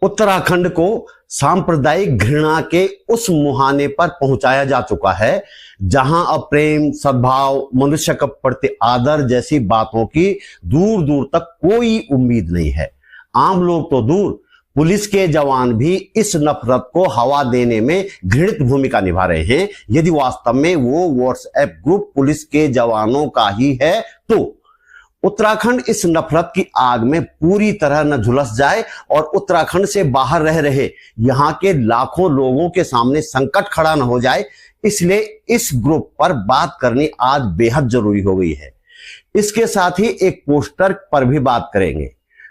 उत्तराखंड को सांप्रदायिक घृणा के उस मुहाने पर पहुंचाया जा चुका है जहां अब प्रेम, सद्भाव, मनुष्य के प्रति आदर जैसी बातों की दूर दूर तक कोई उम्मीद नहीं है। आम लोग तो दूर, पुलिस के जवान भी इस नफरत को हवा देने में घृणित भूमिका निभा रहे हैं। यदि वास्तव में वो व्हाट्सएप ग्रुप पुलिस के जवानों का ही है तो उत्तराखंड इस नफरत की आग में पूरी तरह न झुलस जाए और उत्तराखंड से बाहर रह रहे यहाँ के लाखों लोगों के सामने संकट खड़ा न हो जाए, इसलिए इस ग्रुप पर बात करनी आज बेहद जरूरी हो गई है। इसके साथ ही एक पोस्टर पर भी बात करेंगे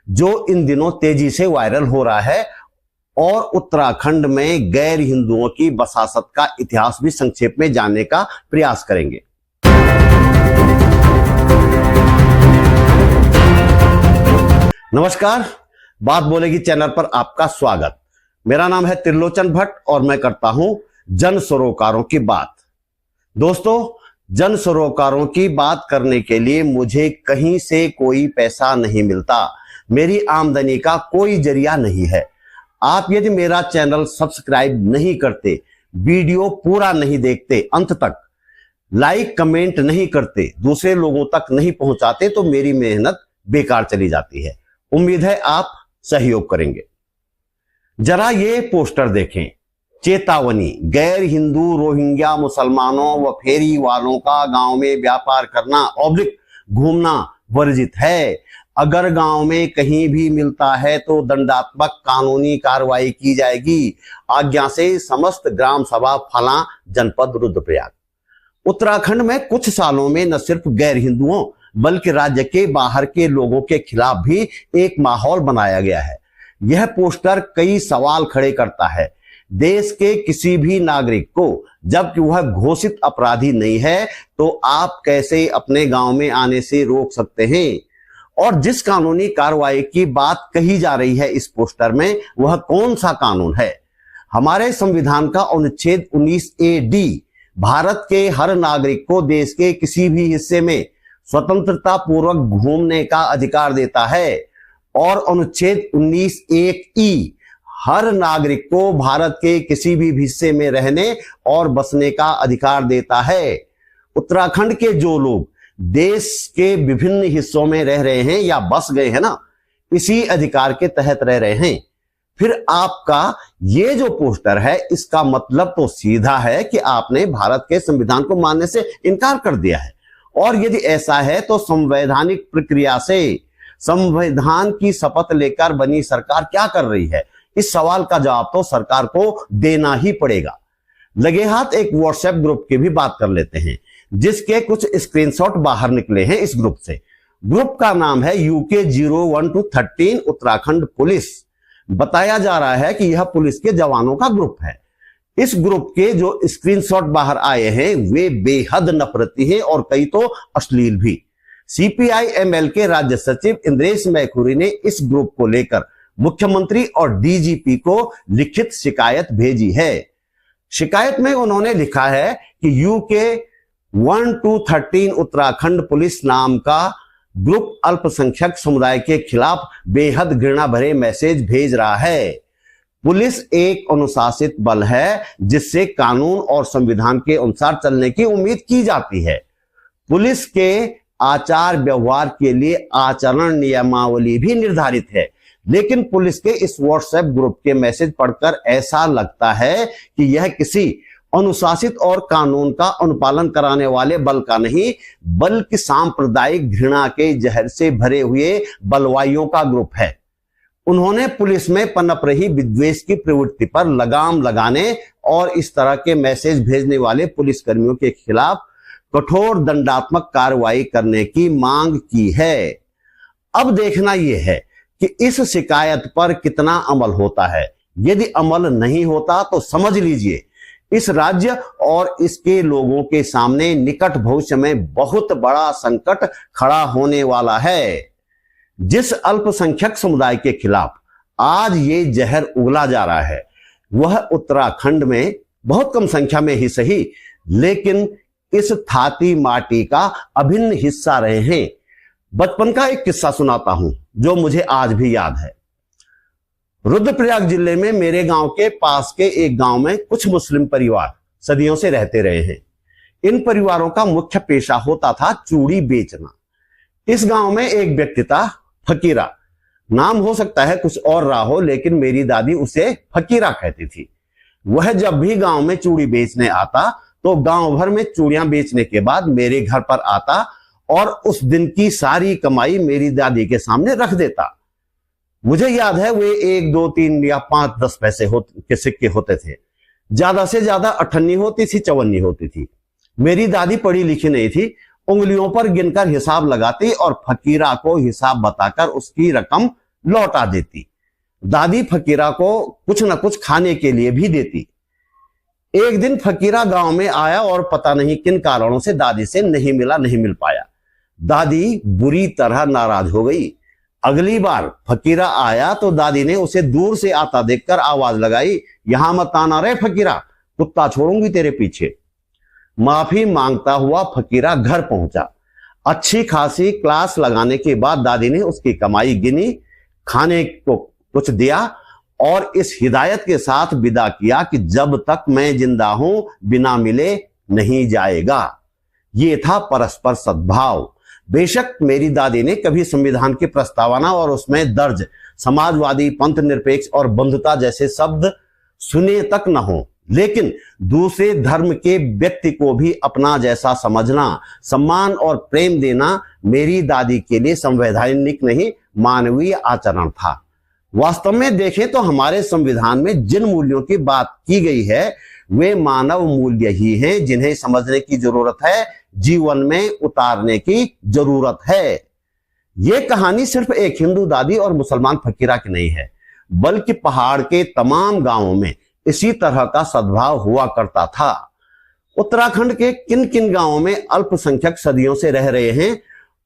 जो इन दिनों तेजी से वायरल हो रहा है और उत्तराखंड में गैर हिंदुओं की बसासत का इतिहास भी संक्षेप में जानने का प्रयास करेंगे। नमस्कार, बात बोलेगी चैनल पर आपका स्वागत। मेरा नाम है त्रिलोचन भट्ट और मैं करता हूं जन सरोकारों की बात। दोस्तों, जन सरोकारों की बात करने के लिए मुझे कहीं से कोई पैसा नहीं मिलता, मेरी आमदनी का कोई जरिया नहीं है। आप यदि मेरा चैनल सब्सक्राइब नहीं करते, वीडियो पूरा नहीं देखते, अंत तक लाइक कमेंट नहीं करते, दूसरे लोगों तक नहीं पहुंचाते तो मेरी मेहनत बेकार चली जाती है। उम्मीद है आप सहयोग करेंगे। जरा ये पोस्टर देखें। चेतावनी, गैर हिंदू रोहिंग्या मुसलमानों व फेरी वालों का गांव में व्यापार करना घूमना वर्जित है। अगर गांव में कहीं भी मिलता है तो दंडात्मक कानूनी कार्रवाई की जाएगी। आज्ञा से समस्त ग्राम सभा फला जनपद रुद्रप्रयाग। उत्तराखंड में कुछ सालों में न सिर्फ गैर हिंदुओं बल्कि राज्य के बाहर के लोगों के खिलाफ भी एक माहौल बनाया गया है। यह पोस्टर कई सवाल खड़े करता है। देश के किसी भी नागरिक को जबकि वह घोषित अपराधी नहीं है तो आप कैसे अपने गांव में आने से रोक सकते हैं? और जिस कानूनी कार्रवाई की बात कही जा रही है इस पोस्टर में, वह कौन सा कानून है? हमारे संविधान का अनुच्छेद 19A(d) भारत के हर नागरिक को देश के किसी भी हिस्से में स्वतंत्रता पूर्वक घूमने का अधिकार देता है और अनुच्छेद 19(1)(e) हर नागरिक को भारत के किसी भी हिस्से में रहने और बसने का अधिकार देता है। उत्तराखंड के जो लोग देश के विभिन्न हिस्सों में रह रहे हैं या बस गए हैं ना, इसी अधिकार के तहत रह रहे हैं। फिर आपका ये जो पोस्टर है, इसका मतलब तो सीधा है कि आपने भारत के संविधान को मानने से इनकार कर दिया है। और यदि ऐसा है तो संवैधानिक प्रक्रिया से संविधान की शपथ लेकर बनी सरकार क्या कर रही है? इस सवाल का जवाब तो सरकार को देना ही पड़ेगा। लगे हाथ एक व्हाट्सएप ग्रुप की भी बात कर लेते हैं जिसके कुछ स्क्रीनशॉट बाहर निकले हैं इस ग्रुप से। ग्रुप का नाम है UK 01-13 उत्तराखंड पुलिस। बताया जा रहा है कि यह पुलिस के जवानों का ग्रुप है। इस ग्रुप के जो स्क्रीनशॉट बाहर आए हैं वे बेहद नफरती हैं और कई तो अश्लील भी। CPI-ML के राज्य सचिव इंद्रेश मैखुरी ने इस ग्रुप को लेकर मुख्यमंत्री और DGP को लिखित शिकायत भेजी है। शिकायत में उन्होंने लिखा है कि UK 1-13 उत्तराखंड पुलिस नाम का ग्रुप अल्पसंख्यक समुदाय के खिलाफ बेहद घृणा भरे मैसेज भेज रहा है। पुलिस एक अनुशासित बल है जिससे कानून और संविधान के अनुसार चलने की उम्मीद की जाती है। पुलिस के आचार व्यवहार के लिए आचरण नियमावली भी निर्धारित है, लेकिन पुलिस के इस व्हाट्सएप ग्रुप के मैसेज पढ़कर ऐसा लगता है कि यह किसी अनुशासित और कानून का अनुपालन कराने वाले बल का नहीं बल्कि सांप्रदायिक घृणा के जहर से भरे हुए बलवाइयों का ग्रुप है। उन्होंने पुलिस में पनप रही विद्वेष की प्रवृत्ति पर लगाम लगाने और इस तरह के मैसेज भेजने वाले पुलिसकर्मियों के खिलाफ कठोर दंडात्मक कार्रवाई करने की मांग की है। अब देखना यह है कि इस शिकायत पर कितना अमल होता है। यदि अमल नहीं होता तो समझ लीजिए इस राज्य और इसके लोगों के सामने निकट भविष्य में बहुत बड़ा संकट खड़ा होने वाला है। जिस अल्पसंख्यक समुदाय के खिलाफ आज ये जहर उगला जा रहा है वह उत्तराखंड में बहुत कम संख्या में ही सही, लेकिन इस थाती माटी का अभिन्न हिस्सा रहे हैं। बचपन का एक किस्सा सुनाता हूं जो मुझे आज भी याद है। रुद्रप्रयाग जिले में मेरे गांव के पास के एक गांव में कुछ मुस्लिम परिवार सदियों से रहते रहे हैं। इन परिवारों का मुख्य पेशा होता था चूड़ी बेचना। इस गांव में एक व्यक्ति था फकीरा, नाम हो सकता है कुछ और रहा हो, लेकिन मेरी दादी उसे फकीरा कहती थी। वह जब भी गांव में चूड़ी बेचने आता तो गांव भर में चूड़ियां बेचने के बाद मेरे घर पर आता और उस दिन की सारी कमाई मेरी दादी के सामने रख देता। मुझे याद है वे 1, 2, 3 या 5, 10 पैसे के सिक्के होते थे। ज्यादा से ज्यादा अठन्नी होती थी, चवन्नी होती थी। मेरी दादी पढ़ी लिखी नहीं थी, उंगलियों पर गिनकर हिसाब लगाती और फकीरा को हिसाब बताकर उसकी रकम लौटा देती। दादी फकीरा को कुछ न कुछ खाने के लिए भी देती। एक दिन फकीरा गांव में आया और पता नहीं किन कारणों से दादी से नहीं मिल पाया। दादी बुरी तरह नाराज हो गई। अगली बार फकीरा आया तो दादी ने उसे दूर से आता देखकर आवाज लगाई, यहां मत आना रे फकीरा, कुत्ता छोड़ूंगी तेरे पीछे। माफी मांगता हुआ फकीरा घर पहुंचा। अच्छी खासी क्लास लगाने के बाद दादी ने उसकी कमाई गिनी, खाने को कुछ दिया और इस हिदायत के साथ विदा किया कि जब तक मैं जिंदा हूं बिना मिले नहीं जाएगा। ये था परस्पर सद्भाव। बेशक मेरी दादी ने कभी संविधान की प्रस्तावना और उसमें दर्ज समाजवादी, पंथ निरपेक्ष और बंधुता जैसे शब्द सुने तक न हो, लेकिन दूसरे धर्म के व्यक्ति को भी अपना जैसा समझना, सम्मान और प्रेम देना मेरी दादी के लिए संवैधानिक नहीं, मानवीय आचरण था। वास्तव में देखें तो हमारे संविधान में जिन मूल्यों की बात की गई है वे मानव मूल्य ही हैं, जिन्हें समझने की जरूरत है, जीवन में उतारने की जरूरत है। ये कहानी सिर्फ एक हिंदू दादी और मुसलमान फकीरा की नहीं है, बल्कि पहाड़ के तमाम गांवों में इसी तरह का सद्भाव हुआ करता था। उत्तराखंड के किन किन गांवों में अल्पसंख्यक सदियों से रह रहे हैं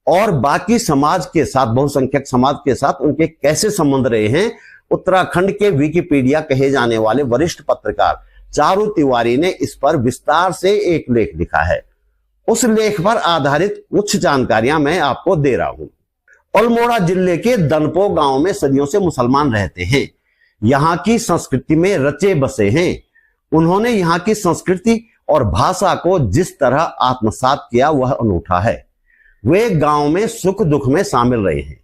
और बाकी समाज के साथ, बहुसंख्यक समाज के साथ उनके कैसे संबंध रहे हैं, उत्तराखंड के विकिपीडिया कहे जाने वाले वरिष्ठ पत्रकार चारू तिवारी ने इस पर विस्तार से एक लेख लिखा है। उस लेख पर आधारित कुछ जानकारियां मैं आपको दे रहा हूं। अल्मोड़ा जिले के दनपो गांव में सदियों से मुसलमान रहते हैं। यहाँ की संस्कृति में रचे बसे हैं। उन्होंने यहाँ की संस्कृति और भाषा को जिस तरह आत्मसात किया वह अनूठा है। वे गांव में सुख दुख में शामिल रहे हैं।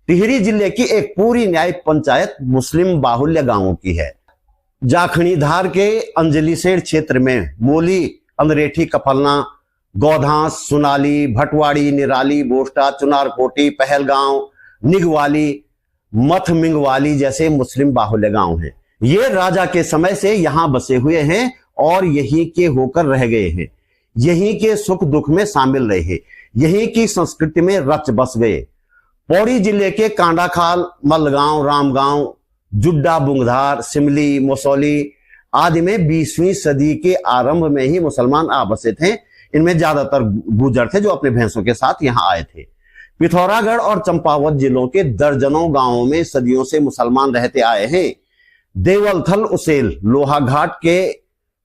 टिहरी जिले की एक पूरी न्याय पंचायत मुस्लिम बाहुल्य गांवों की है। जाखणीधार के अंजलिसेड़ क्षेत्र में मोली, अंदरेठी, कफलना, गौधांस, सुनाली, भटवाड़ी, निराली, बोस्टा, चुनारकोटी, पहलगांव, निगवाली, मथमिंगवाली जैसे मुस्लिम बाहुल्य गांव हैं। ये राजा के समय से यहाँ बसे हुए हैं और यहीं के होकर रह गए हैं। यहीं के सुख दुख में शामिल रहे, यहीं की संस्कृति में रच बस गए। पौड़ी जिले के कांडाखाल, मलगांव, रामगांव, जुड्डा, बुंगधार, सिमली, मोसौली आदि में 20वीं सदी के आरंभ में ही मुसलमान आ बसे थे। इनमें ज्यादातर गुर्जर थे जो अपने भैंसों के साथ यहाँ आए थे। पिथौरागढ़ और चंपावत जिलों के दर्जनों गांवों में सदियों से मुसलमान रहते आए हैं। देवलथल, उसेल, लोहाघाट के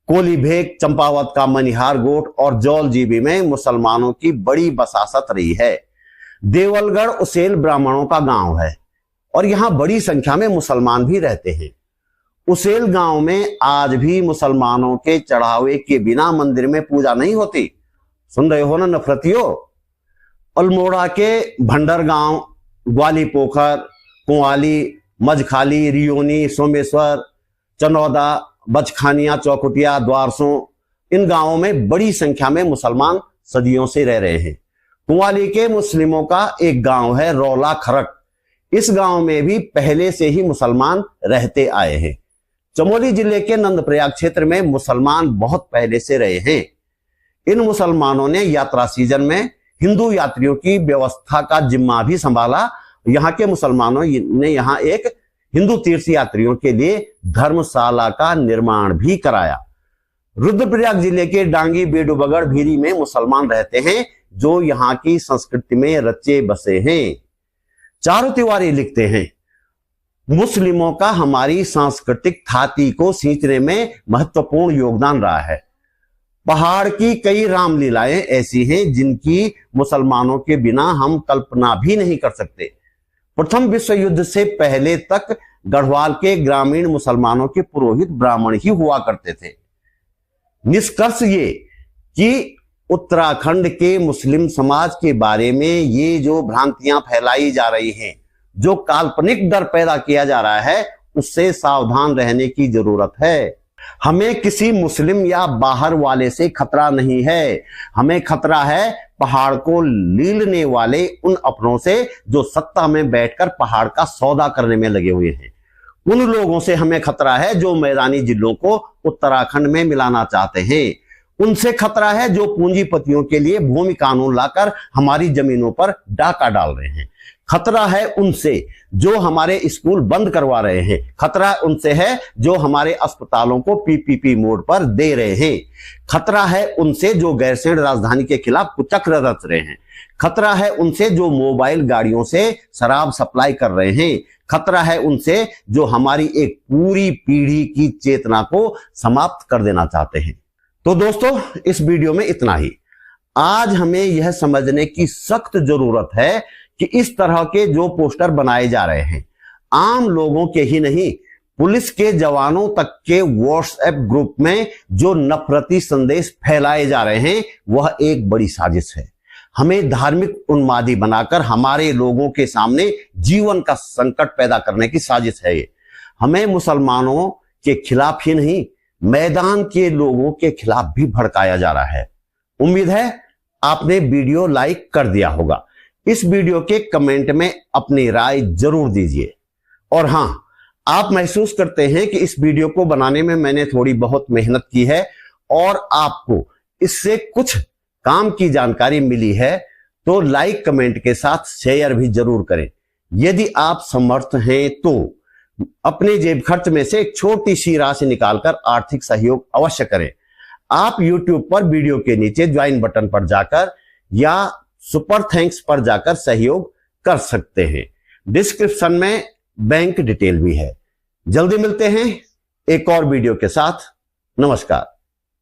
कोलीभेग, चंपावत का मनिहार गोट और जौलजीबी में मुसलमानों की बड़ी बसासत रही है। देवलगढ़, उसेल ब्राह्मणों का गांव है और यहाँ बड़ी संख्या में मुसलमान भी रहते हैं। उसेल गांव में आज भी मुसलमानों के चढ़ावे के बिना मंदिर में पूजा नहीं होती। सुन रहे हो ना नफरतियों? अल्मोड़ा के भंडर गांव, ग्वाली पोखर, कुंवाली, मझखाली, रियोनी, सोमेश्वर, चनौदा, बचखानिया, चौकुटिया, द्वारसों, इन गांवों में बड़ी संख्या में मुसलमान सदियों से रह रहे हैं। कुंवाली के मुस्लिमों का एक गांव है रौला खरक। इस गांव में भी पहले से ही मुसलमान रहते आए हैं। चमोली जिले के नंदप्रयाग क्षेत्र में मुसलमान बहुत पहले से रहे हैं। इन मुसलमानों ने यात्रा सीजन में हिंदू यात्रियों की व्यवस्था का जिम्मा भी संभाला। यहाँ के मुसलमानों ने यहाँ एक हिंदू तीर्थ यात्रियों के लिए धर्मशाला का निर्माण भी कराया। रुद्रप्रयाग जिले के डांगी, बेडूबगढ़, भीरी में मुसलमान रहते हैं जो यहाँ की संस्कृति में रचे बसे हैं। चारू तिवारी लिखते हैं, मुस्लिमों का हमारी सांस्कृतिक थाती को सींचने में महत्वपूर्ण योगदान रहा है। पहाड़ की कई रामलीलाएं ऐसी हैं जिनकी मुसलमानों के बिना हम कल्पना भी नहीं कर सकते। प्रथम विश्व युद्ध से पहले तक गढ़वाल के ग्रामीण मुसलमानों के पुरोहित ब्राह्मण ही हुआ करते थे। निष्कर्ष ये कि उत्तराखंड के मुस्लिम समाज के बारे में ये जो भ्रांतियां फैलाई जा रही हैं, जो काल्पनिक डर पैदा किया जा रहा है, उससे सावधान रहने की जरूरत है। हमें किसी मुस्लिम या बाहर वाले से खतरा नहीं है, हमें खतरा है पहाड़ को लीलने वाले उन अपनों से जो सत्ता में बैठकर पहाड़ का सौदा करने में लगे हुए हैं। उन लोगों से हमें खतरा है जो मैदानी जिलों को उत्तराखंड में मिलाना चाहते हैं। उनसे खतरा है जो पूंजीपतियों के लिए भूमि कानून लाकर हमारी जमीनों पर डाका डाल रहे हैं। खतरा है उनसे जो हमारे स्कूल बंद करवा रहे हैं। खतरा उनसे है जो हमारे अस्पतालों को पीपीपी मोड पर दे रहे हैं। खतरा है उनसे जो गैरसैंण राजधानी के खिलाफ कुचक्र रच रहे हैं। खतरा है उनसे जो मोबाइल गाड़ियों से शराब सप्लाई कर रहे हैं। खतरा है उनसे जो हमारी एक पूरी पीढ़ी की चेतना को समाप्त कर देना चाहते हैं। तो दोस्तों, इस वीडियो में इतना ही। आज हमें यह समझने की सख्त जरूरत है कि इस तरह के जो पोस्टर बनाए जा रहे हैं, आम लोगों के ही नहीं, पुलिस के जवानों तक के व्हाट्सएप ग्रुप में जो नफरती संदेश फैलाए जा रहे हैं, वह एक बड़ी साजिश है। हमें धार्मिक उन्मादी बनाकर हमारे लोगों के सामने जीवन का संकट पैदा करने की साजिश है ये। हमें मुसलमानों के खिलाफ ही नहीं, मैदान के लोगों के खिलाफ भी भड़काया जा रहा है। उम्मीद है आपने वीडियो लाइक कर दिया होगा। इस वीडियो के कमेंट में अपनी राय जरूर दीजिए। और हां, आप महसूस करते हैं कि इस वीडियो को बनाने में मैंने थोड़ी बहुत मेहनत की है और आपको इससे कुछ काम की जानकारी मिली है, तो लाइक कमेंट के साथ शेयर भी जरूर करें। यदि आप समर्थ हैं तो अपने जेब खर्च में से एक छोटी सी राशि निकालकर आर्थिक सहयोग अवश्य करें। आप YouTube पर वीडियो के नीचे ज्वाइन बटन पर जाकर या सुपर थैंक्स पर जाकर सहयोग कर सकते हैं। डिस्क्रिप्शन में बैंक डिटेल भी है। जल्दी मिलते हैं एक और वीडियो के साथ। नमस्कार।